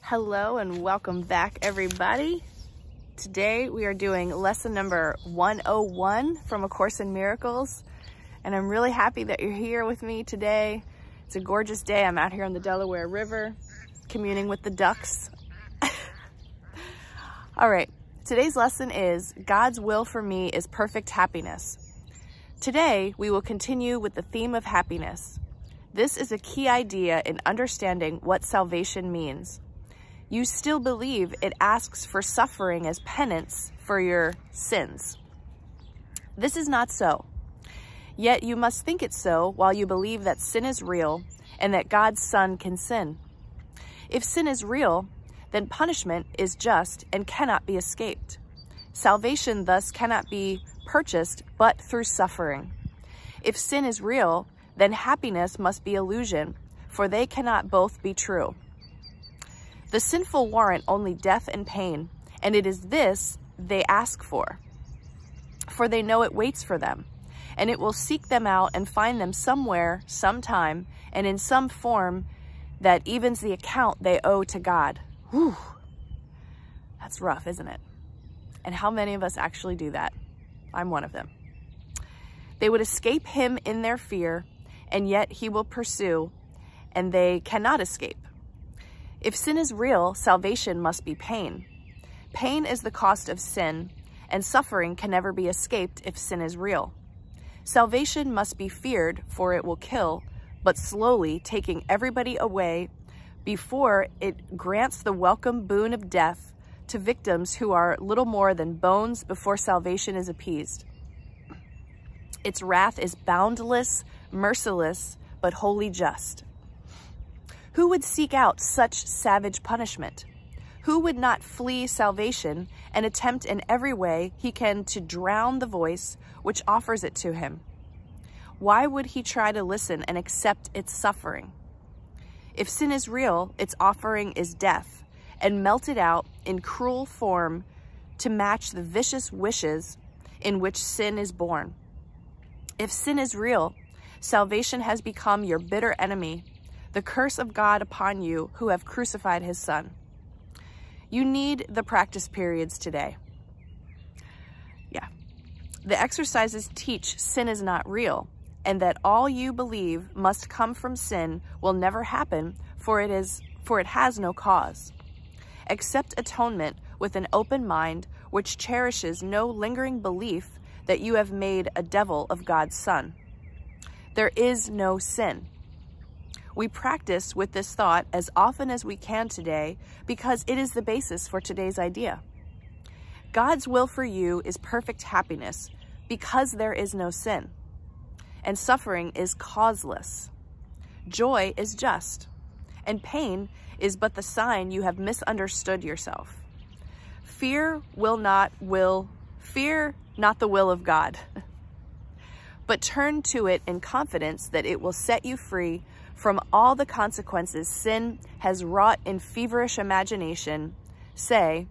Hello and welcome back, everybody. Today we are doing lesson number 101 from A Course in Miracles, and I'm really happy that you're here with me today. It's a gorgeous day. I'm out here on the Delaware River communing with the ducks. All right, today's lesson is God's will for me is perfect happiness. Today we will continue with the theme of happiness. This is a key idea in understanding what salvation means. You still believe it asks for suffering as penance for your sins. This is not so. Yet you must think it so while you believe that sin is real and that God's Son can sin. If sin is real, then punishment is just and cannot be escaped. Salvation thus cannot be purchased but through suffering. If sin is real, then happiness must be illusion, for they cannot both be true. The sinful warrant only death and pain, and it is this they ask for they know it waits for them, and it will seek them out and find them somewhere, sometime, and in some form that evens the account they owe to God. Whew. That's rough, isn't it? And how many of us actually do that? I'm one of them. They would escape him in their fear, and yet he will pursue, and they cannot escape. If sin is real, salvation must be pain. Pain is the cost of sin, and suffering can never be escaped if sin is real. Salvation must be feared, for it will kill, but slowly taking everybody away before it grants the welcome boon of death to victims who are little more than bones before salvation is appeased. Its wrath is boundless, merciless, but wholly just. Who would seek out such savage punishment? Who would not flee salvation and attempt in every way he can to drown the voice which offers it to him? Why would he try to listen and accept its suffering? If sin is real, its offering is death, and melted out in cruel form to match the vicious wishes in which sin is born. If sin is real, salvation has become your bitter enemy, the curse of God upon you who have crucified his Son. You need the practice periods today. Yeah. The exercises teach sin is not real, and that all you believe must come from sin will never happen, for it has no cause. Accept atonement with an open mind which cherishes no lingering belief that you have made a devil of God's Son. There is no sin. We practice with this thought as often as we can today because it is the basis for today's idea. God's will for you is perfect happiness because there is no sin, and suffering is causeless. Joy is just, and pain is but the sign you have misunderstood yourself. Fear not the will of God, but turn to it in confidence that it will set you free from all the consequences sin has wrought in feverish imagination. Say,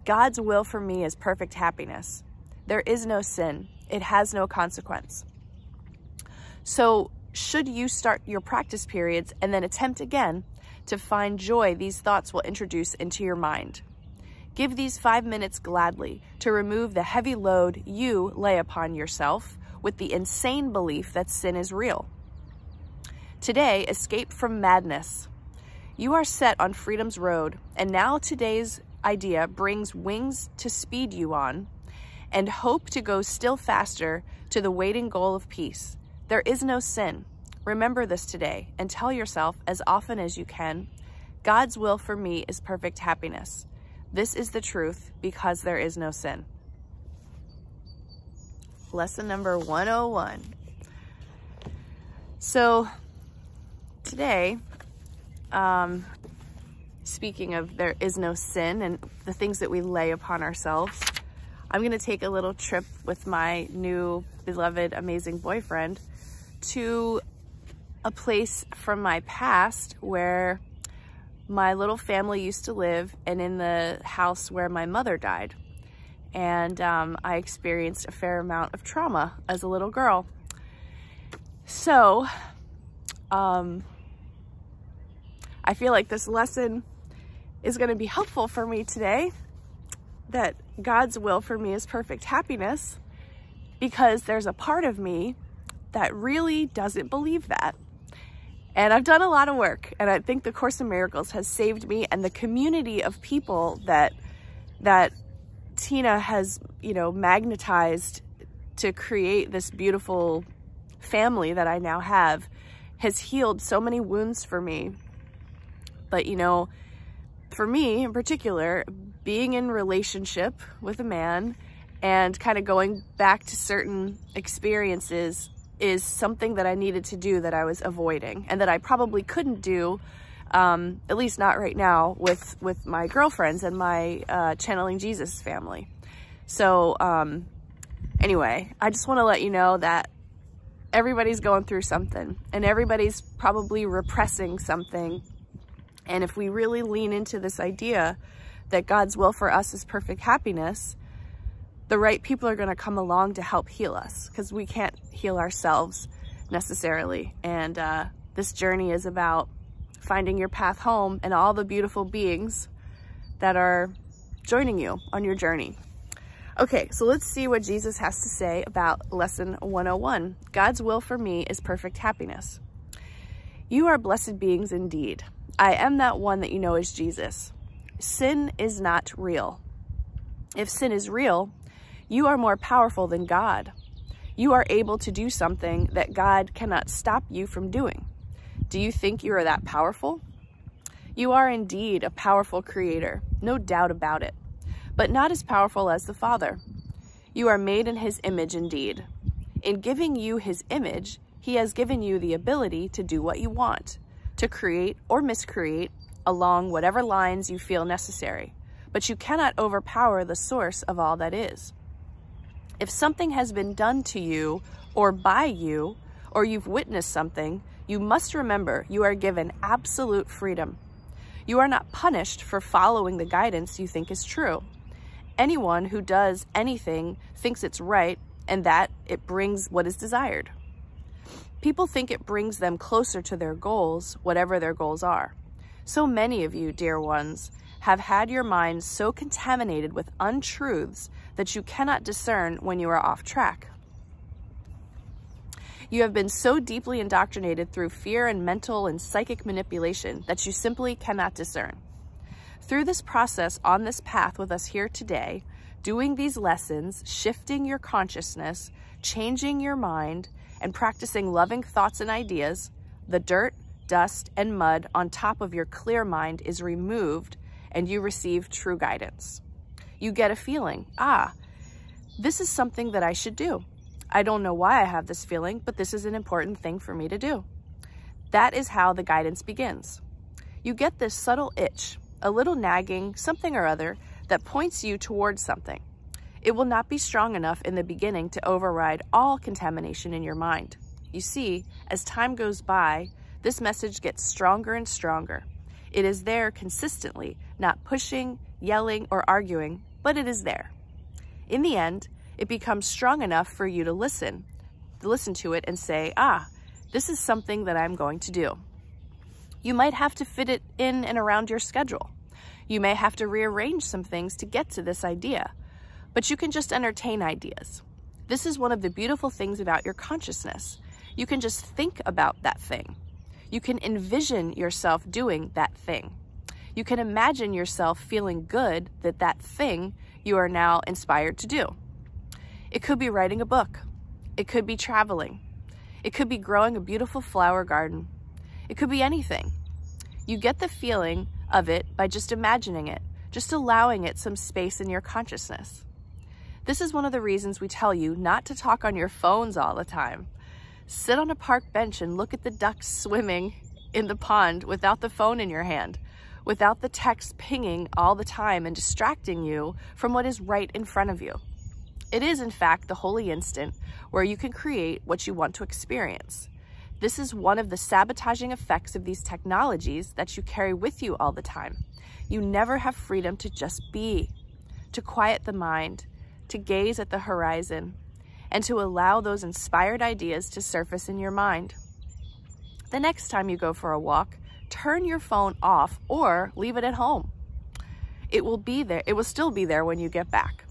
God's will for me is perfect happiness. There is no sin. It has no consequence. So should you start your practice periods and then attempt again to find joy these thoughts will introduce into your mind. Give these 5 minutes gladly to remove the heavy load you lay upon yourself with the insane belief that sin is real. Today, escape from madness. You are set on freedom's road, and now today's idea brings wings to speed you on, and hope to go still faster to the waiting goal of peace. There is no sin. Remember this today, and tell yourself as often as you can, God's will for me is perfect happiness. This is the truth because there is no sin. Lesson number 101. So, today, speaking of there is no sin and the things that we lay upon ourselves, I'm going to take a little trip with my new beloved, amazing boyfriend to a place from my past where my little family used to live and in the house where my mother died. And I experienced a fair amount of trauma as a little girl. So, I feel like this lesson is going to be helpful for me today, that God's will for me is perfect happiness, because there's a part of me that really doesn't believe that. And I've done a lot of work, and I think the Course in Miracles has saved me, and the community of people that Tina has, magnetized to create this beautiful family that I now have has healed so many wounds for me. But, for me in particular, being in relationship with a man and kind of going back to certain experiences is something that I needed to do that I was avoiding, and that I probably couldn't do, at least not right now, with my girlfriends and my Channeling Jesus family. So anyway, I just want to let you know that everybody's going through something, and everybody's probably repressing something. And if we really lean into this idea that God's will for us is perfect happiness, the right people are going to come along to help heal us, because we can't heal ourselves necessarily. And this journey is about finding your path home and all the beautiful beings that are joining you on your journey. Okay, so let's see what Jesus has to say about lesson 101. God's will for me is perfect happiness. You are blessed beings indeed. I am that one that you know as Jesus. Sin is not real. If sin is real, you are more powerful than God. You are able to do something that God cannot stop you from doing. Do you think you are that powerful? You are indeed a powerful creator, no doubt about it, but not as powerful as the Father. You are made in his image indeed. In giving you his image, he has given you the ability to do what you want, to create or miscreate along whatever lines you feel necessary, but you cannot overpower the source of all that is. If something has been done to you or by you, or you've witnessed something, you must remember you are given absolute freedom. You are not punished for following the guidance you think is true. Anyone who does anything thinks it's right and that it brings what is desired. People think it brings them closer to their goals, whatever their goals are. So many of you, dear ones, have had your minds so contaminated with untruths that you cannot discern when you are off track. You have been so deeply indoctrinated through fear and mental and psychic manipulation that you simply cannot discern. Through this process on this path with us here today, doing these lessons, shifting your consciousness, changing your mind, and practicing loving thoughts and ideas, the dirt, dust, and mud on top of your clear mind is removed, and you receive true guidance. You get a feeling, this is something that I should do. I don't know why I have this feeling, but this is an important thing for me to do. That is how the guidance begins. You get this subtle itch, a little nagging, something or other that points you towards something. It will not be strong enough in the beginning to override all contamination in your mind. You see, as time goes by, this message gets stronger and stronger. It is there consistently, not pushing, yelling, or arguing, but it is there. In the end, it becomes strong enough for you to listen to it and say, this is something that I'm going to do. You might have to fit it in and around your schedule. You may have to rearrange some things to get to this idea, but you can just entertain ideas. This is one of the beautiful things about your consciousness. You can just think about that thing. You can envision yourself doing that thing. You can imagine yourself feeling good that that thing you are now inspired to do. It could be writing a book. It could be traveling. It could be growing a beautiful flower garden. It could be anything. You get the feeling of it by just imagining it, just allowing it some space in your consciousness. This is one of the reasons we tell you not to talk on your phones all the time. Sit on a park bench and look at the ducks swimming in the pond without the phone in your hand, without the text pinging all the time and distracting you from what is right in front of you. It is, in fact, the holy instant where you can create what you want to experience. This is one of the sabotaging effects of these technologies that you carry with you all the time. You never have freedom to just be, to quiet the mind, to gaze at the horizon, and to allow those inspired ideas to surface in your mind. The next time you go for a walk, turn your phone off or leave it at home. It will be there. It will still be there when you get back.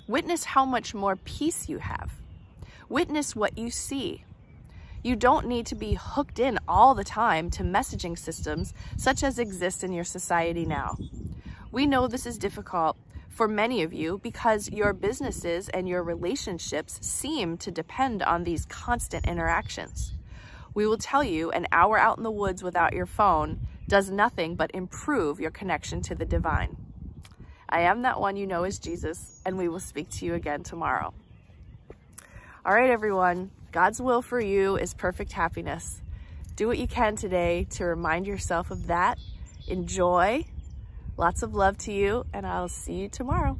Witness how much more peace you have. Witness what you see. You don't need to be hooked in all the time to messaging systems such as exist in your society now. We know this is difficult for many of you because your businesses and your relationships seem to depend on these constant interactions. We will tell you an hour out in the woods without your phone does nothing but improve your connection to the divine. I am that one you know as Jesus, and we will speak to you again tomorrow. All right, everyone, God's will for you is perfect happiness. Do what you can today to remind yourself of that. Enjoy. Lots of love to you, and I'll see you tomorrow.